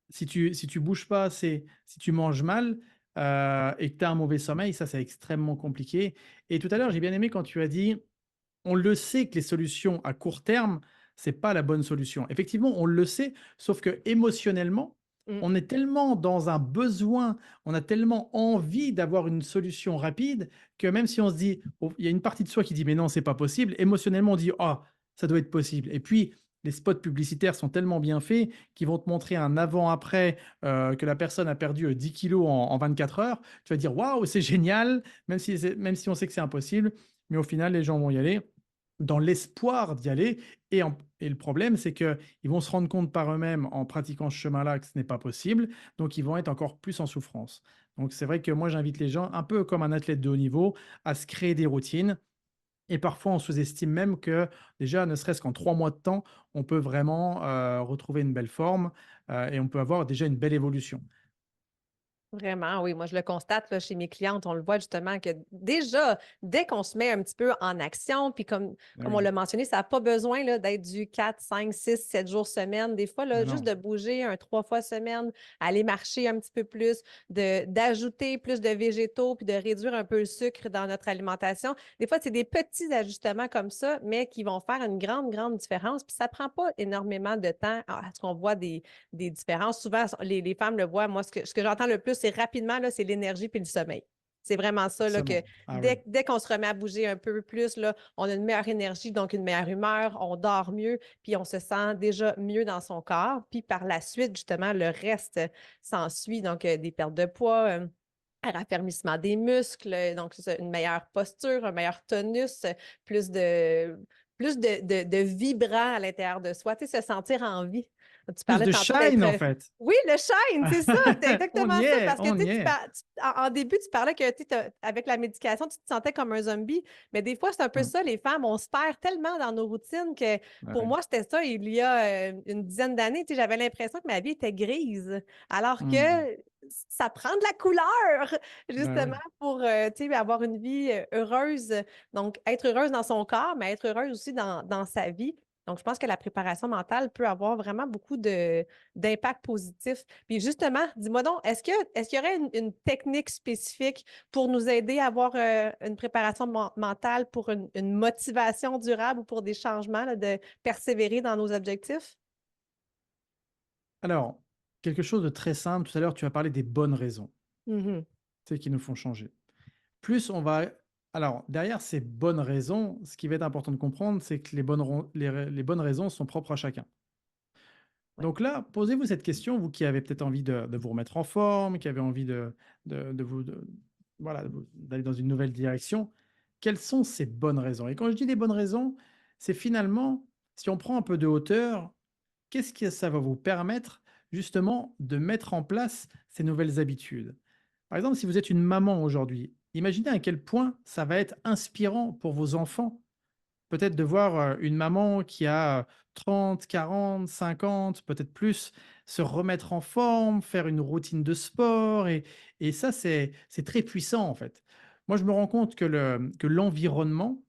si tu bouges pas assez, si tu manges mal et que tu as un mauvais sommeil, ça, c'est extrêmement compliqué. Et tout à l'heure, j'ai bien aimé quand tu as dit on le sait que les solutions à court terme, c'est pas la bonne solution. Effectivement, on le sait, sauf que émotionnellement, Mm. on est tellement dans un besoin, on a tellement envie d'avoir une solution rapide que même si on se dit, oh, il y a une partie de soi qui dit mais non, c'est pas possible, émotionnellement on dit oh, ça doit être possible. Et puis les spots publicitaires sont tellement bien faits qu'ils vont te montrer un avant-après que la personne a perdu 10 kilos en 24 heures. Tu vas dire waouh, c'est génial, même si on sait que c'est impossible. Mais au final, les gens vont y aller dans l'espoir d'y aller. Et le problème, c'est qu'ils vont se rendre compte par eux-mêmes en pratiquant ce chemin-là que ce n'est pas possible. Donc, ils vont être encore plus en souffrance. Donc, c'est vrai que moi, j'invite les gens, un peu comme un athlète de haut niveau, à se créer des routines. Et parfois, on sous-estime même que déjà, ne serait-ce qu'en 3 mois de temps, on peut vraiment retrouver une belle forme et on peut avoir déjà une belle évolution. Vraiment, oui. Moi, je le constate là, chez mes clientes. On le voit justement que déjà, dès qu'on se met un petit peu en action, puis Ah comme on oui, l'a mentionné, ça n'a pas besoin là, d'être du 4, 5, 6, 7 jours semaine. Des fois, là, mais juste non, de bouger 3 fois semaine, aller marcher un petit peu plus, d'ajouter plus de végétaux, puis de réduire un peu le sucre dans notre alimentation. Des fois, c'est des petits ajustements comme ça, mais qui vont faire une grande, grande différence. Puis ça ne prend pas énormément de temps à ce qu'on voit des différences. Souvent, les femmes le voient. Moi, ce que j'entends le plus, c'est rapidement, là, c'est l'énergie puis le sommeil. C'est vraiment ça, là, que forcément. Ah oui. dès qu'on se remet à bouger un peu plus, là, on a une meilleure énergie, donc une meilleure humeur, on dort mieux, puis on se sent déjà mieux dans son corps. Puis par la suite, justement, le reste s'ensuit, donc des pertes de poids, un raffermissement des muscles, donc c'est ça, une meilleure posture, un meilleur tonus, plus de, de vibrant à l'intérieur de soi, tu sais, se sentir en vie. Tu Plus parlais de tantôt d'être. shine, en fait. Oui, le shine, c'est ça, c'est On exactement y ça. est, Parce que on tu y sais, est. en début, tu parlais que avec la médication, tu te sentais comme un zombie. Mais des fois, c'est un peu Mmh. ça, les femmes, on se perd tellement dans nos routines que pour Ouais. moi, c'était ça il y a une dizaine d'années. Tu sais, j'avais l'impression que ma vie était grise. Alors Mmh. que ça prend de la couleur, Bah justement, oui. pour tu sais, avoir une vie heureuse. Donc, être heureuse dans son corps, mais être heureuse aussi dans sa vie. Donc, je pense que la préparation mentale peut avoir vraiment beaucoup d'impact positif. Puis justement, dis-moi donc, est-ce qu'il y aurait une technique spécifique pour nous aider à avoir une préparation mentale pour une motivation durable ou pour des changements, là, de persévérer dans nos objectifs? Alors, quelque chose de très simple, tout à l'heure, tu as parlé des bonnes raisons, Mhm. tu sais, qui nous font changer. Plus on va alors derrière ces bonnes raisons, ce qui va être important de comprendre, c'est que les bonnes raisons sont propres à chacun. Oui. Donc là, posez-vous cette question, vous qui avez peut-être envie de vous remettre en forme, qui avez envie de vous voilà, d'aller dans une nouvelle direction. Quelles sont ces bonnes raisons? Et quand je dis les bonnes raisons, c'est finalement, si on prend un peu de hauteur, qu'est-ce que ça va vous permettre justement de mettre en place ces nouvelles habitudes? Par exemple, si vous êtes une maman aujourd'hui, imaginez à quel point ça va être inspirant pour vos enfants. Peut-être de voir, une maman qui a 30, 40, 50, peut-être plus, se remettre en forme, faire une routine de sport et ça, c'est très puissant, en fait. Moi, je me rends compte que l'environnement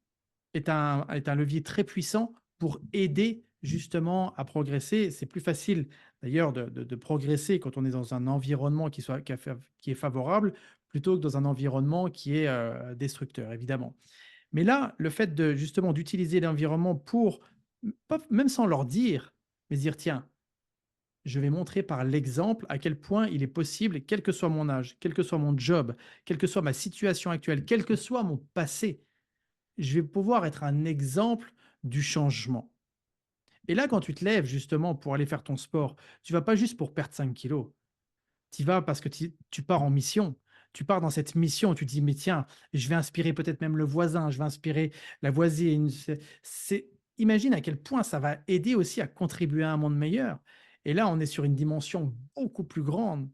est un levier très puissant pour aider justement à progresser. C'est plus facile d'ailleurs de progresser quand on est dans un environnement qui est favorable, plutôt que dans un environnement qui est, destructeur, évidemment. Mais là, le fait de justement d'utiliser l'environnement pour, pas même sans leur dire, mais se dire: «Tiens, je vais montrer par l'exemple à quel point il est possible, quel que soit mon âge, quel que soit mon job, quelle que soit ma situation actuelle, quel que soit mon passé, je vais pouvoir être un exemple du changement». Et là, quand tu te lèves justement pour aller faire ton sport, tu vas pas juste pour perdre 5 kilos. Tu y vas parce que tu pars en mission. Tu pars dans cette mission, tu te dis: «Mais tiens, je vais inspirer peut-être même le voisin, je vais inspirer la voisine». Imagine à quel point ça va aider aussi à contribuer à un monde meilleur. Et là, on est sur une dimension beaucoup plus grande.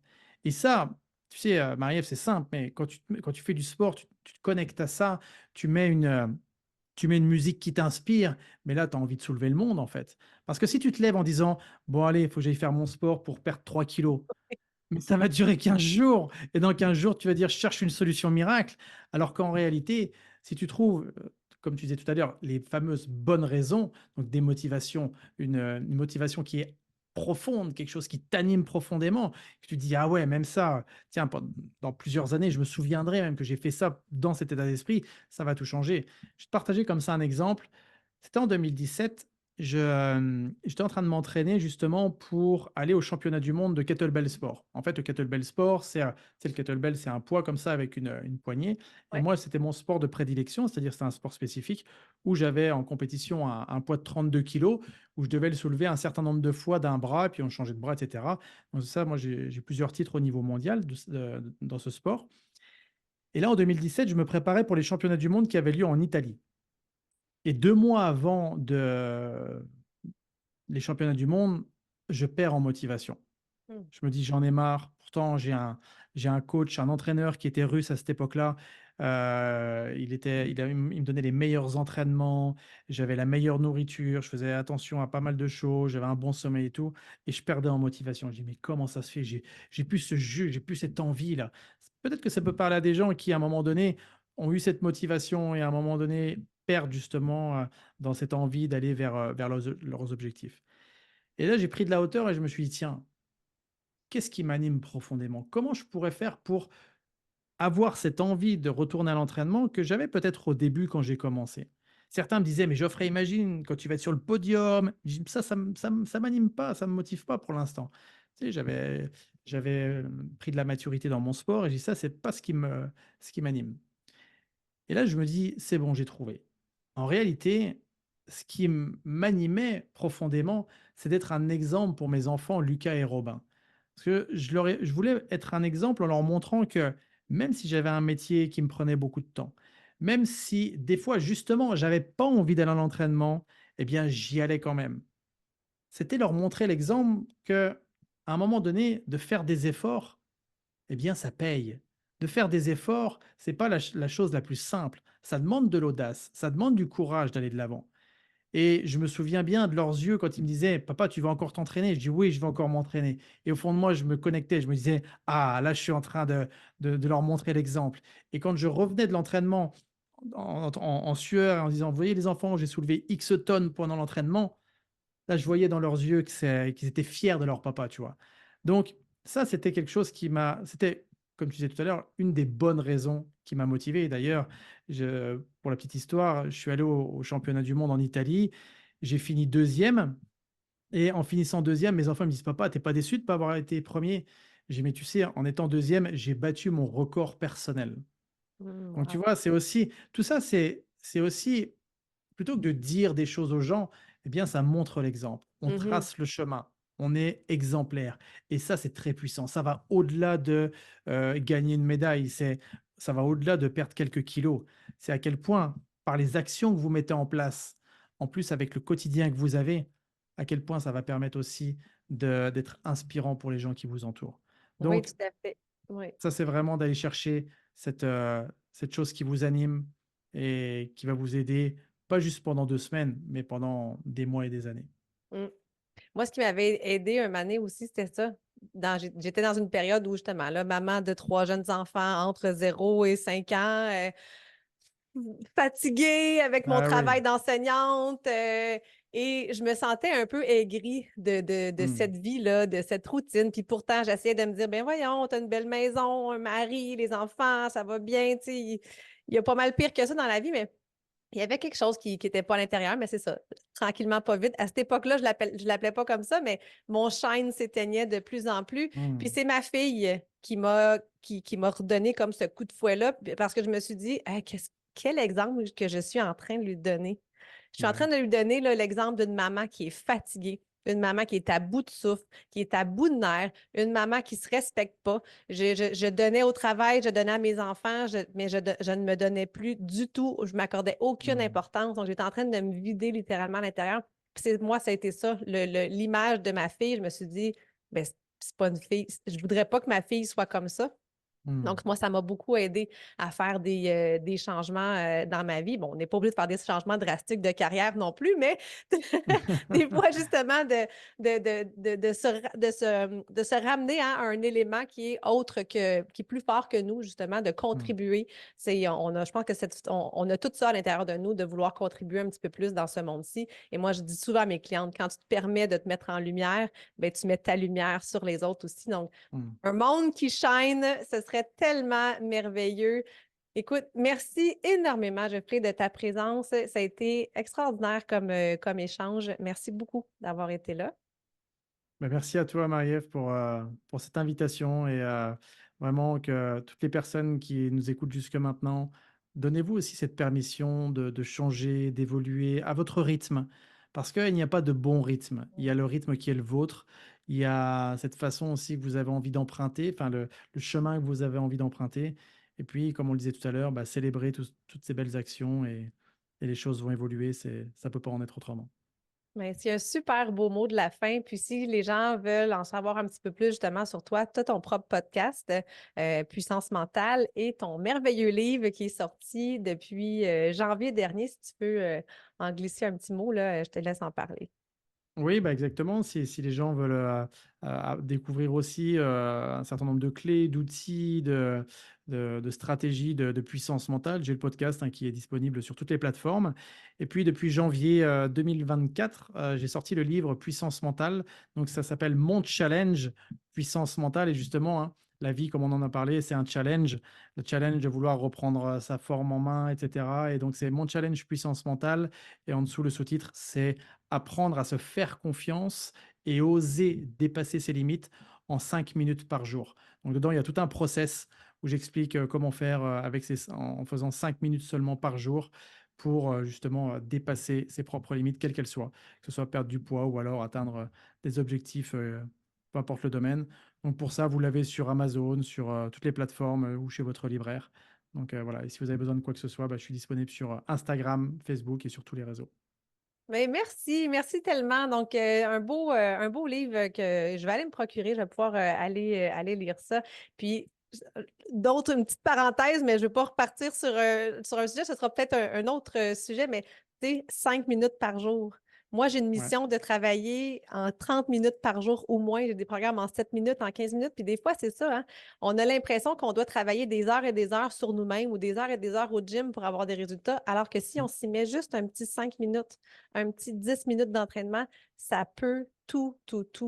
Et ça, tu sais, Marie-Ève, c'est simple, mais quand tu fais du sport, tu te connectes à ça, tu mets tu mets une musique qui t'inspire, mais là, tu as envie de soulever le monde, en fait. Parce que si tu te lèves en disant: «Bon allez, il faut que j'aille faire mon sport pour perdre 3 kilos», mais ça va durer 15 jours et dans 15 jours, tu vas dire: «Je cherche une solution miracle». Alors qu'en réalité, si tu trouves, comme tu disais tout à l'heure, les fameuses bonnes raisons, donc des motivations, une motivation qui est profonde, quelque chose qui t'anime profondément, que tu dis: «Ah ouais, même ça, tiens, dans plusieurs années, je me souviendrai même que j'ai fait ça dans cet état d'esprit, ça va tout changer». Je vais te partager comme ça un exemple. C'était en 2017. J'étais en train de m'entraîner justement pour aller au championnat du monde de kettlebell sport. En fait, le kettlebell sport, c'est le kettlebell, c'est un poids comme ça avec une poignée. Et Ouais. moi, c'était mon sport de prédilection, c'est-à-dire c'était un sport spécifique où j'avais en compétition un poids de 32 kilos, où je devais le soulever un certain nombre de fois d'un bras, et puis on changeait de bras, etc. Donc ça, moi, j'ai plusieurs titres au niveau mondial dans ce sport. Et là, en 2017, je me préparais pour les championnats du monde qui avaient lieu en Italie. Et 2 mois avant les championnats du monde, je perds en motivation. Hmm. Je me dis: «J'en ai marre». Pourtant, j'ai un coach, un entraîneur qui était russe à cette époque-là. Il me donnait les meilleurs entraînements, j'avais la meilleure nourriture, je faisais attention à pas mal de choses, j'avais un bon sommeil et tout et je perdais en motivation. Je dis: «Mais comment ça se fait? J'ai plus ce jus, j'ai plus cette envie-là». Peut-être que ça peut parler à des gens qui, à un moment donné, ont eu cette motivation et à un moment donné, perdent justement, dans cette envie d'aller vers leurs objectifs. Et là, j'ai pris de la hauteur et je me suis dit: «Tiens, qu'est-ce qui m'anime profondément? Comment je pourrais faire pour avoir cette envie de retourner à l'entraînement que j'avais peut-être au début quand j'ai commencé?» Certains me disaient: «Mais Geoffrey, imagine quand tu vas être sur le podium». Je dis: Ça m'anime pas, ça me motive pas pour l'instant». Tu sais, j'avais pris de la maturité dans mon sport et j'ai dit: «Ça, c'est pas ce qui m'anime». Et là, je me dis: «C'est bon, j'ai trouvé». En réalité, ce qui m'animait profondément, c'est d'être un exemple pour mes enfants Lucas et Robin. Parce que je voulais être un exemple en leur montrant que même si j'avais un métier qui me prenait beaucoup de temps, même si des fois justement j'avais pas envie d'aller à l'entraînement, eh bien j'y allais quand même. C'était leur montrer l'exemple que, à un moment donné, de faire des efforts, eh bien, ça paye. De faire des efforts, c'est pas la chose la plus simple. Ça demande de l'audace, ça demande du courage d'aller de l'avant. Et je me souviens bien de leurs yeux quand ils me disaient: «Papa, tu vas encore t'entraîner?» Je dis: «Oui, je vais encore m'entraîner» et au fond de moi, je me connectais, je me disais: «Ah, là, je suis en train de leur montrer l'exemple» et quand je revenais de l'entraînement en sueur et en disant: «Vous voyez les enfants, j'ai soulevé X tonnes pendant l'entraînement», là, je voyais dans leurs yeux qu'ils étaient fiers de leur papa, tu vois? Donc ça, c'était quelque chose c'était, comme tu disais tout à l'heure, une des bonnes raisons qui m'a motivé. Et d'ailleurs, pour la petite histoire, je suis allé au championnat du monde en Italie. J'ai fini deuxième. Et en finissant deuxième, mes enfants me disent: «Papa, t'es pas déçu de pas avoir été premier?» J'ai dit: «Mais tu sais, en étant deuxième, j'ai battu mon record personnel». Donc tu Wow. vois, c'est aussi tout ça, c'est aussi plutôt que de dire des choses aux gens, eh bien, ça montre l'exemple. On Mhm. trace le chemin, on est exemplaire et ça, c'est très puissant. Ça va au-delà de, gagner une médaille, ça va au-delà de perdre quelques kilos. C'est à quel point, par les actions que vous mettez en place, en plus avec le quotidien que vous avez, à quel point ça va permettre aussi d'être inspirant pour les gens qui vous entourent. Oui, Donc tout à fait. Oui. ça, c'est vraiment d'aller chercher cette chose qui vous anime et qui va vous aider, pas juste pendant 2 semaines, mais pendant des mois et des années. Mm. Moi, ce qui m'avait aidé un moment donné aussi, c'était ça. J'étais dans une période où, justement, là, maman de 3 jeunes enfants entre 0 et 5 ans, fatiguée avec mon Ah oui. travail d'enseignante, et je me sentais un peu aigrie de Mmh. cette vie-là, de cette routine. Puis pourtant, j'essayais de me dire, ben voyons, t'as une belle maison, un mari, les enfants, ça va bien, tu sais, il y a pas mal pire que ça dans la vie, mais il y avait quelque chose qui était pas à l'intérieur, mais c'est ça, tranquillement, pas vite. À cette époque-là, je l'appelais pas comme ça, mais mon shine s'éteignait de plus en plus. Puis Mmh. c'est ma fille qui m'a redonné comme ce coup de fouet-là, parce que je me suis dit, hey, quel exemple que je suis en train de lui donner. Je suis en Bah train oui. de lui donner là, l'exemple d'une maman qui est fatiguée, une maman qui est à bout de souffle, qui est à bout de nerfs, une maman qui se respecte pas. Je donnais au travail, je donnais à mes enfants, mais je ne me donnais plus du tout. Je m'accordais aucune Mmh. importance. Donc, j'étais en train de me vider littéralement à l'intérieur. Puis moi, ça a été ça, l'image de ma fille. Je me suis dit, ben, c'est pas une fille. Je voudrais pas que ma fille soit comme ça. Mmh. Donc, moi, ça m'a beaucoup aidé à faire des changements dans ma vie. Bon, on n'est pas obligé de faire des changements drastiques de carrière non plus, mais des fois, justement, de se ramener à un élément qui est qui est plus fort que nous, justement, de Mmh. contribuer. Je pense que on a tout ça à l'intérieur de nous, de vouloir contribuer un petit peu plus dans ce monde-ci. Et moi, je dis souvent à mes clientes, quand tu te permets de te mettre en lumière, ben, tu mets ta lumière sur les autres aussi. Donc, Mmh. un monde qui shine, ce serait tellement merveilleux. Écoute, merci énormément, Geoffrey, de ta présence. Ça a été extraordinaire comme échange. Merci beaucoup d'avoir été là. Bah, merci à toi, Marie-Ève, pour cette invitation et vraiment que toutes les personnes qui nous écoutent jusque maintenant, donnez-vous aussi cette permission de changer, d'évoluer à votre rythme. Parce qu'il n'y a pas de bon rythme. Il y a le rythme qui est le vôtre. Il y a cette façon aussi que vous avez envie d'emprunter, enfin le chemin que vous avez envie d'emprunter. Et puis, comme on le disait tout à l'heure, bah, célébrer toutes ces belles actions et les choses vont évoluer. Ça peut pas en être autrement. Mais c'est un super beau mot de la fin. Puis si les gens veulent en savoir un petit peu plus justement sur toi, tu as ton propre podcast, Puissance mentale, et ton merveilleux livre qui est sorti depuis janvier dernier. Si tu peux en glisser un petit mot, là, je te laisse en parler. Oui, bah, exactement. Si les gens veulent, découvrir aussi, un certain nombre de clés, d'outils, de stratégies, de puissance mentale, j'ai le podcast, hein, qui est disponible sur toutes les plateformes. Et puis depuis janvier, 2024, j'ai sorti le livre Puissance mentale. Donc ça s'appelle Mon challenge puissance mentale et justement, hein, la vie, comme on en a parlé, c'est un challenge. Le challenge de vouloir reprendre, sa forme en main et cetera et donc c'est Mon challenge puissance mentale et en dessous, le sous-titre, c'est apprendre à se faire confiance et oser dépasser ses limites en 5 minutes par jour. Donc dedans, il y a tout un process où j'explique, comment faire, en faisant 5 minutes seulement par jour pour, justement, dépasser ses propres limites, quelles qu'elles soient. Que ce soit perdre du poids ou alors atteindre, des objectifs, peu importe le domaine. Donc pour ça, vous l'avez sur Amazon, sur, toutes les plateformes, ou chez votre libraire. Donc, voilà, et si vous avez besoin de quoi que ce soit, bah, je suis disponible sur, Instagram, Facebook et sur tous les réseaux. Mais merci, merci tellement. Donc, un beau livre que je vais aller me procurer. Je vais pouvoir aller lire ça. Puis, une petite parenthèse, mais je ne vais pas repartir sur un sujet. Ce sera peut-être un autre sujet, mais tu sais, 5 minutes par jour. Moi, j'ai une Ouais. mission de travailler en 30 minutes par jour ou moins. J'ai des programmes en 7 minutes, en 15 minutes. Puis des fois, c'est ça, hein. On a l'impression qu'on doit travailler des heures et des heures sur nous-mêmes ou des heures et des heures au gym pour avoir des résultats. Alors que si Mmh. on s'y met juste un petit 5 minutes, un petit 10 minutes d'entraînement, ça peut tout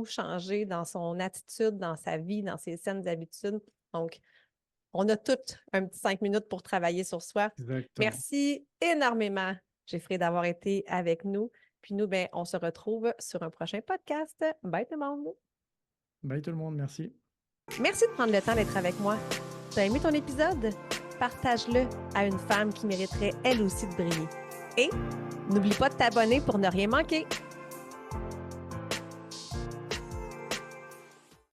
changer dans son attitude, dans sa vie, dans ses saines habitudes. Donc, on a toutes un petit 5 minutes pour travailler sur soi. Exactement. Merci énormément, Jeffrey, d'avoir été avec nous. Puis nous, ben, on se retrouve sur un prochain podcast. Bye tout le monde! Bye tout le monde, merci. Merci de prendre le temps d'être avec moi. Tu as aimé ton épisode? Partage-le à une femme qui mériterait elle aussi de briller. Et n'oublie pas de t'abonner pour ne rien manquer.